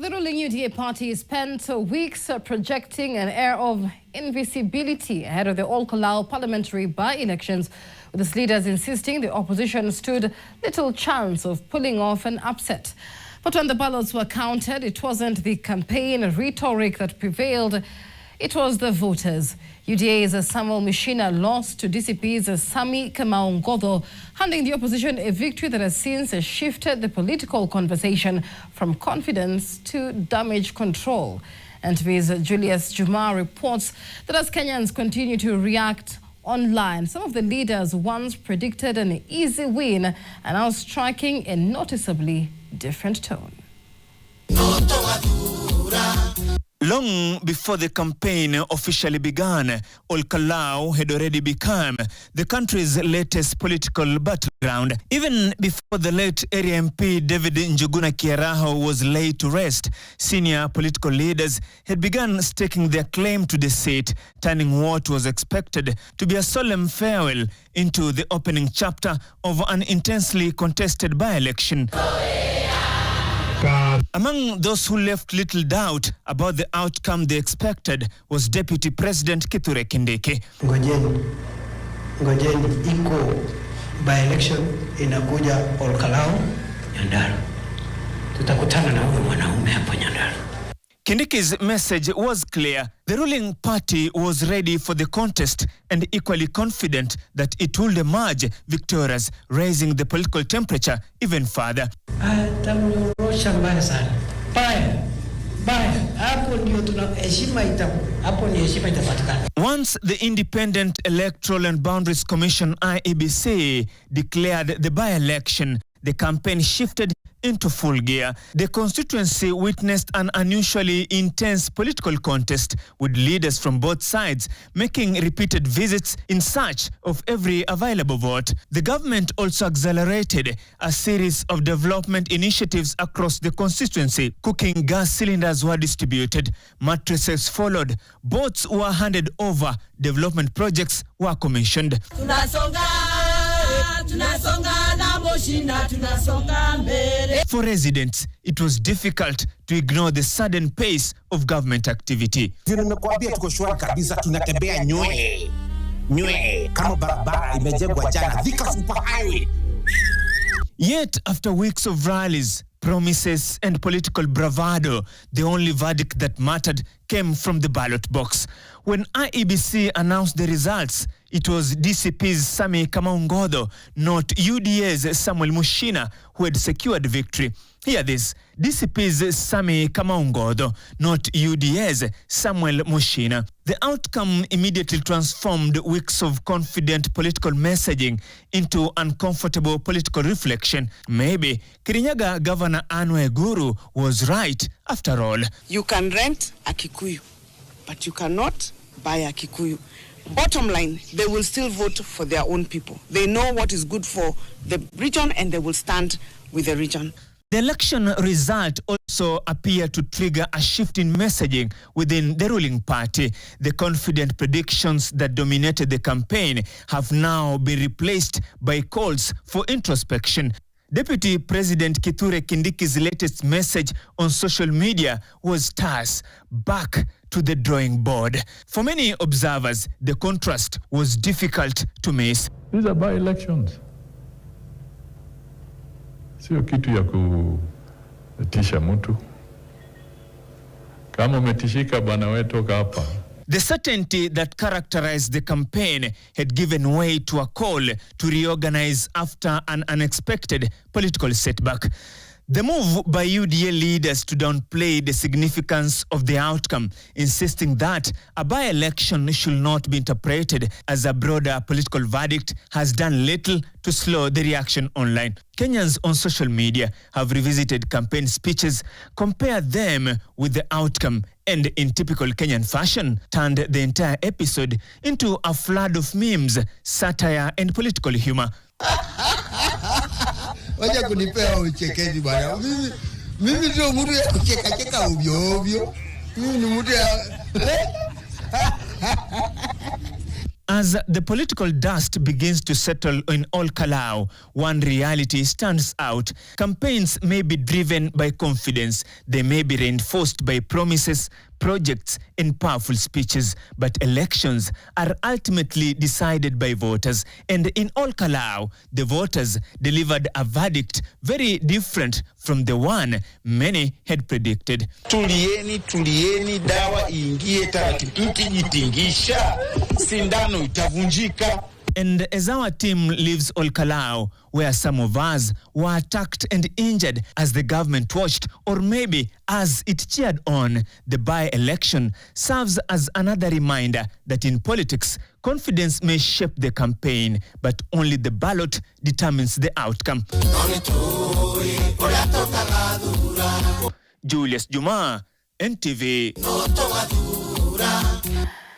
The ruling UDA party spent weeks projecting an air of invisibility ahead of the Kalou parliamentary by-elections, with its leaders insisting the opposition stood little chance of pulling off an upset. But when the ballots were counted, it wasn't the campaign rhetoric that prevailed, it was the voters. UDA's Samuel Mushina lost to DCP's Sami Kamau, handing the opposition a victory that has since shifted the political conversation from confidence to damage control. NTV's Julius Juma reports that as Kenyans continue to react online, some of the leaders once predicted an easy win are now striking a noticeably different tone. Long before the campaign officially began, Kalou had already become the country's latest political battleground. Even before the late area MP David Njuguna Kiaraho was laid to rest, senior political leaders had begun staking their claim to the seat, turning what was expected to be a solemn farewell into the opening chapter of an intensely contested by-election. Among those who left little doubt about the outcome they expected was Deputy President Kithure Kindiki. Ngojeni iko by-election inakuja Kalou Nyandarua. Tutakutana na huyo mwanaume hapo Nyandarua. Kindiki's message was clear. The ruling party was ready for the contest and equally confident that it would emerge victorious, raising the political temperature even further. Tamrosha mbaya sana. Baya. Hapo ndio tunaheshima hapo ni heshima itapatikana. Once the Independent Electoral and Boundaries Commission IEBC declared the by-election, the campaign shifted into full gear. The constituency witnessed an unusually intense political contest, with leaders from both sides making repeated visits in search of every available vote. The government also accelerated a series of development initiatives across the constituency. Cooking gas cylinders were distributed, mattresses followed, boats were handed over, development projects were commissioned. For residents, it was difficult to ignore the sudden pace of government activity. Yet, after weeks of rallies, promises and political bravado, the only verdict that mattered came from the ballot box. When IEBC announced the results, it was DCP's Sami Kamau, not UDA's Samuel Mushina, who had secured victory. Hear this: DCP's Sami Kamau, not UDA's Samuel Mushina. The outcome immediately transformed weeks of confident political messaging into uncomfortable political reflection. Maybe Kirinyaga Governor Anwe Guru was right after all. You can rent a Kikuyu, but you cannot buy a Kikuyu. Bottom line, they will still vote for their own people. They know what is good for the region and they will stand with the region. The election result also appeared to trigger a shift in messaging within the ruling party. The confident predictions that dominated the campaign have now been replaced by calls for introspection. Deputy President Kithure Kindiki's latest message on social media was terse: back to the drawing board. For many observers, the contrast was difficult to miss. These are by-elections. Sio kitu ya kutisha mtu. Kama umetishika bwana wewe toka hapa. The certainty that characterized the campaign had given way to a call to reorganize after an unexpected political setback. The move by UDA leaders to downplay the significance of the outcome, insisting that a by-election should not be interpreted as a broader political verdict, has done little to slow the reaction online. Kenyans on social media have revisited campaign speeches, compared them with the outcome, and in typical Kenyan fashion, turned the entire episode into a flood of memes, satire, and political humor. Wacha kunipea uchekezi bwana. Mimi sio mtu ya kucheka ovyo ovyo. Mimi ni mtu ya As the political dust begins to settle in Ol Kalou, one reality stands out. Campaigns may be driven by confidence. They may be reinforced by promises, projects, and powerful speeches. But elections are ultimately decided by voters. And in Ol Kalou, the voters delivered a verdict very different from the one many had predicted. Tulieni, dawa ingie taratibu, mkijitingisha sindano itavunjika. And as our team leaves Ol Kalou, where some of us were attacked and injured as the government watched, or maybe as it cheered on, the by-election serves as another reminder that in politics, confidence may shape the campaign, but only the ballot determines the outcome. Julius Juma, NTV.